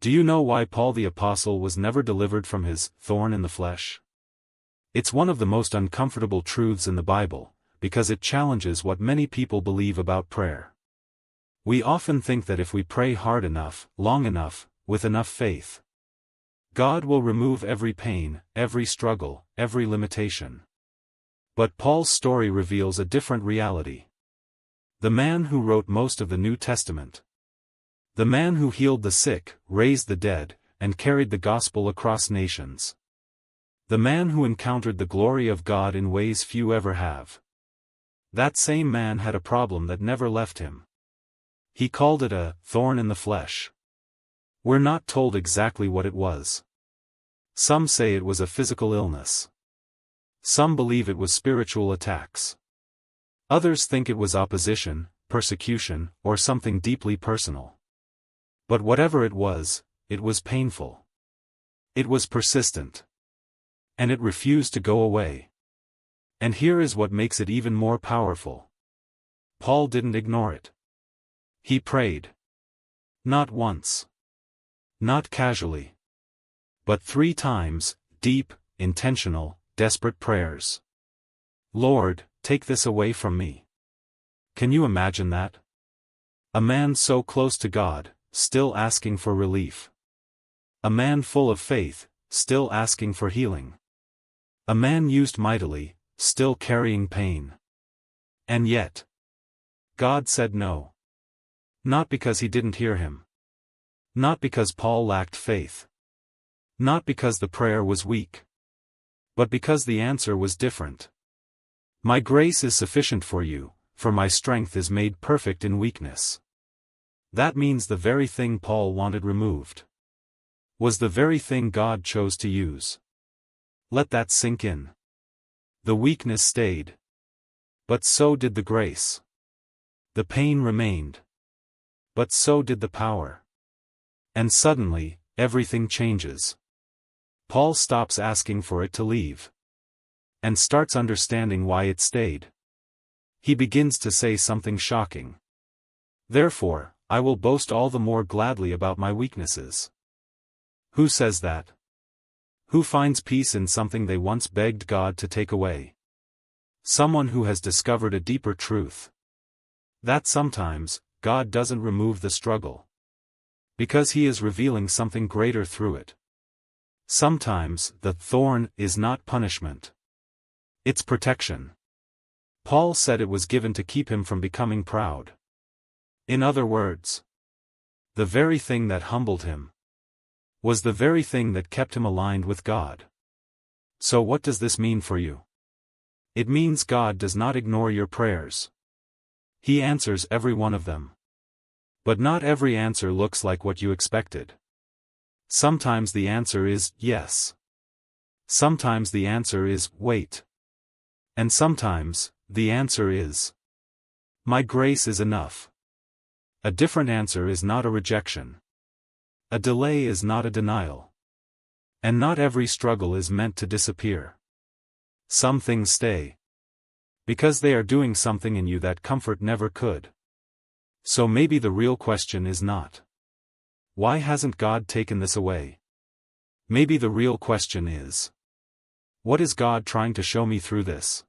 Do you know why Paul the Apostle was never delivered from his thorn in the flesh? It's one of the most uncomfortable truths in the Bible, because it challenges what many people believe about prayer. We often think that if we pray hard enough, long enough, with enough faith, God will remove every pain, every struggle, every limitation. But Paul's story reveals a different reality. The man who wrote most of the New Testament, the man who healed the sick, raised the dead, and carried the gospel across nations, the man who encountered the glory of God in ways few ever have, that same man had a problem that never left him. He called it a thorn in the flesh. We're not told exactly what it was. Some say it was a physical illness. Some believe it was spiritual attacks. Others think it was opposition, persecution, or something deeply personal. But whatever it was painful. It was persistent. And it refused to go away. And here is what makes it even more powerful. Paul didn't ignore it. He prayed. Not once. Not casually. But 3 times, deep, intentional, desperate prayers. Lord, take this away from me. Can you imagine that? A man so close to God, still asking for relief. A man full of faith, still asking for healing. A man used mightily, still carrying pain. And yet, God said no. Not because he didn't hear him. Not because Paul lacked faith. Not because the prayer was weak. But because the answer was different. My grace is sufficient for you, for my strength is made perfect in weakness. That means the very thing Paul wanted removed was the very thing God chose to use. Let that sink in. The weakness stayed. But so did the grace. The pain remained. But so did the power. And suddenly, everything changes. Paul stops asking for it to leave. And starts understanding why it stayed. He begins to say something shocking. Therefore, I will boast all the more gladly about my weaknesses. Who says that? Who finds peace in something they once begged God to take away? Someone who has discovered a deeper truth. That sometimes, God doesn't remove the struggle. Because he is revealing something greater through it. Sometimes, the thorn is not punishment. It's protection. Paul said it was given to keep him from becoming proud. In other words, the very thing that humbled him was the very thing that kept him aligned with God. So what does this mean for you? It means God does not ignore your prayers. He answers every one of them. But not every answer looks like what you expected. Sometimes the answer is yes. Sometimes the answer is wait. And sometimes, the answer is my grace is enough. A different answer is not a rejection. A delay is not a denial. And not every struggle is meant to disappear. Some things stay. Because they are doing something in you that comfort never could. So maybe the real question is not, why hasn't God taken this away? Maybe the real question is, what is God trying to show me through this?